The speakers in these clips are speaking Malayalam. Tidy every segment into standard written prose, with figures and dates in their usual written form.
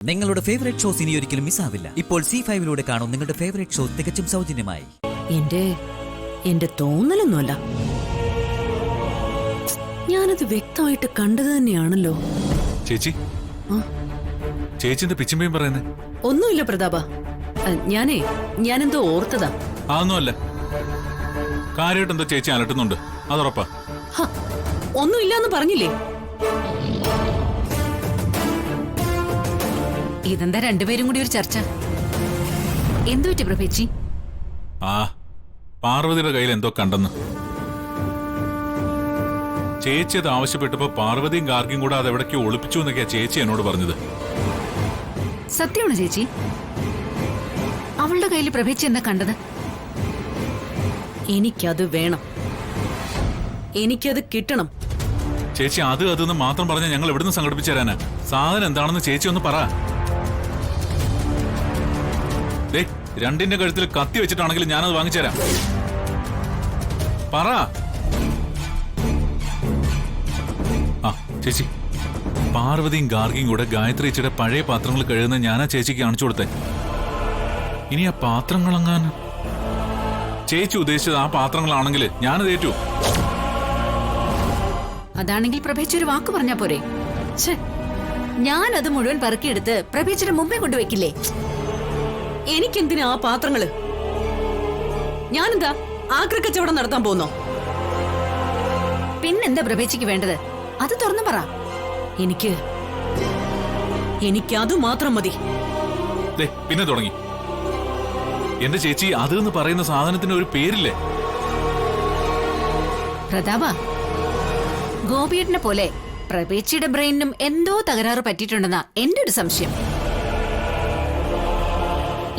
നിങ്ങളുടെ ഫേവറേറ്റ് ഷോസ് ഇനി ഒരിക്കലും മിസ്സാവില്ല. ഇപ്പോൾ C5 കാണും നിങ്ങളുടെ ഫേവറേറ്റ് ഷോ തികച്ചും സൗജന്യമായി. എന്റെ തോന്നലൊന്നുമല്ല, ഞാനത് വ്യക്തമായിട്ട് കണ്ടത് തന്നെയാണല്ലോ. ചേച്ചിന്റെ പിച്ചുമ്പയും പറയുന്നേ ഒന്നുമില്ല പ്രതാപ, ഞാനെന്തോ ഓർത്തതാ. അതൊന്നുമല്ല, കാര്യമായിട്ട് എന്തോ ചേച്ചി അലട്ടുന്നുണ്ട്, അതുറപ്പാ. ഒന്നുമില്ലാന്ന് പറഞ്ഞില്ലേ? ഇതെന്താ രണ്ടുപേരും കൂടി ഒരു ചർച്ച? എന്തു പറ്റി പ്രഭേച്ചി? പാർവതിയുടെ കയ്യിൽ എന്തോ കണ്ടെന്ന്. ചേച്ചി അത് ആവശ്യപ്പെട്ടപ്പോ പാർവതിയും ഗാർഗിയും കൂടെ അത് എവിടേക്കോ ഒളിപ്പിച്ചു എന്നൊക്കെയാ ചേച്ചി എന്നോട് പറഞ്ഞത്. സത്യമാണ് ചേച്ചി, അവളുടെ കയ്യിൽ പ്രഭേച്ചി എന്താ കണ്ടത്? എനിക്കത് വേണം, എനിക്കത് കിട്ടണം. ചേച്ചി അതെന്ന് മാത്രം പറഞ്ഞാൽ ഞങ്ങൾ എവിടുന്ന് സംഘടിപ്പിച്ചു തരാനാ? സാധനം എന്താണെന്ന് ചേച്ചി ഒന്ന് പറ. രണ്ടിന്റെ കഴുത്തിൽ കത്തി വെച്ചിട്ടാണെങ്കിലും ഞാനത് വാങ്ങിച്ചുതരാം. പറ. ചേച്ചി, പാർവതിയും ഗാർഗിയും കൂടെ ഗായത്രി ചേച്ചിയുടെ പഴയ പാത്രങ്ങൾ കഴുകുന്ന ഞാനാ ചേച്ചിക്ക് കാണിച്ചു കൊടുത്തേ. ഇനി ആ പാത്രങ്ങളെങ്ങാൻ ചേച്ചി ഉദ്ദേശിച്ചത് ആ പാത്രങ്ങളാണെങ്കിൽ ഞാനത് ഏറ്റു. അതാണെങ്കിൽ പ്രഭേച്ചി ഒരു വാക്ക് പറഞ്ഞാ പോരെ? ഞാനത് മുഴുവൻ പെറുക്കിയെടുത്ത് പ്രഭേച്ചിയുടെ മുമ്പേ കൊണ്ടുവയ്ക്കില്ലേ? എനിക്കെന്തിനാ ആ പാത്രങ്ങള്? ഞാനെന്താ ആഗ്രഹക്കച്ചവടം നടത്താൻ പോന്നോ? പിന്നെന്താ പ്രഭേച്ചിക്ക് വേണ്ടത്? അത് തുറന്നു പറ. എനിക്കത് മാത്രം മതി. പിന്നെ തുടങ്ങി. എന്റെ ചേച്ചി അതെന്ന് പറയുന്ന സാധനത്തിന് ഒരു പേരില്ലേ? പ്രതാപ, ഗോപിയേട്ടനെ പോലെ പ്രഭേച്ചിയുടെ ബ്രെയിനിനും എന്തോ തകരാറ് പറ്റിയിട്ടുണ്ടെന്നാ എന്റെ ഒരു സംശയം.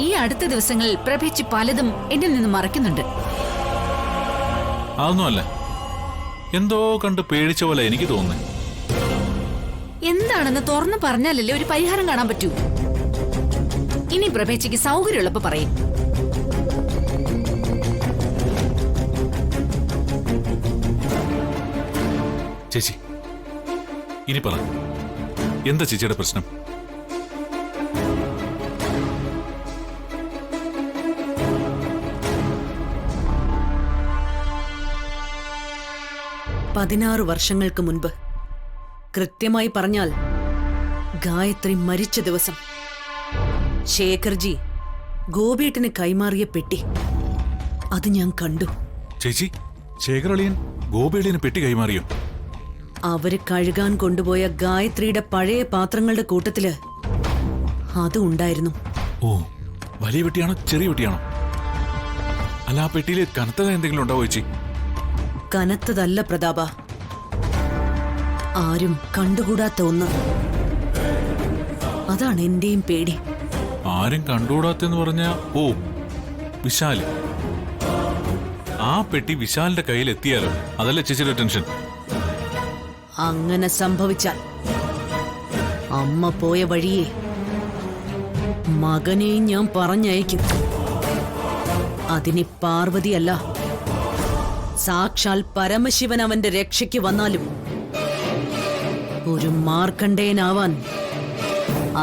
ഈ അടുത്ത ദിവസങ്ങളിൽ പ്രഭേച്ചി പലതും എന്നിൽ നിന്ന് മറയ്ക്കുന്നുണ്ട്. അതൊന്നുമല്ല, എന്തോ കണ്ട് പേടിച്ച പോലെ എനിക്ക് തോന്നുന്നു. എന്താണെന്ന് തുറന്നു പറഞ്ഞാലല്ലേ ഒരു പരിഹാരം കാണാൻ പറ്റൂ. ഇനി പ്രഭേച്ചിക്ക് സൗകര്യമുള്ളപ്പോ പറയും. ചേച്ചി ഇനി പറ, എന്താ ചേച്ചിയുടെ പ്രശ്നം? പതിനാറ് വർഷങ്ങൾക്ക് മുൻപ്, കൃത്യമായി പറഞ്ഞാൽ ഗായത്രി മരിച്ച ദിവസം, ശേഖർജി ഗോപിയേട്ടന് കൈമാറിയ പെട്ടി അത് ഞാൻ കണ്ടു. ചേച്ചി, ശേഖരളിയൻ ഗോപിയേട്ടന് പെട്ടി കൈമാറിയോ? അവര് കഴുകാൻ കൊണ്ടുപോയ ഗായത്രിയുടെ പഴയ പാത്രങ്ങളുടെ കൂട്ടത്തില് അതും ഉണ്ടായിരുന്നു. ഓ, വലിയ പെട്ടിയാണോ ചെറിയ പെട്ടിയാണോ? അല്ല, ആ പെട്ടിയിൽ കനത്തത് എന്തെങ്കിലും ഉണ്ടാവോ ചേച്ചി? കനത്തതല്ല പ്രതാപ, ആരും കണ്ടുകൂടാത്ത ഒന്ന്. അതാണ് എന്റെയും പേടി. ആരും കണ്ടുകൂടാത്തെന്ന് പറഞ്ഞ? ഓ, വിശാല്. ആ പെട്ടി വിശാലിന്റെ കയ്യിൽ എത്തിയാലോ? അതല്ലേ ചേച്ചിയുടെ ടെൻഷൻ? അങ്ങനെ സംഭവിച്ചാൽ അമ്മ പോയ വഴിയെ മകനെയും ഞാൻ പറഞ്ഞയക്കും. അതിന് പാർവതിയല്ല, സാക്ഷാൽ പരമശിവൻ അവന്റെ രക്ഷയ്ക്ക് വന്നാലും ഒരു മാർക്കണ്ഡേയനാവാൻ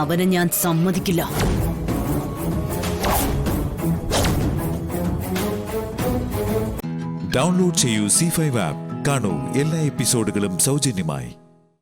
അവനെ ഞാൻ സമ്മതിക്കില്ല. ഡൗൺലോഡ് ചെയ്യൂ C5 ആപ്പ്. കാണൂ എല്ലാ എപ്പിസോഡുകളും സൗജന്യമായി.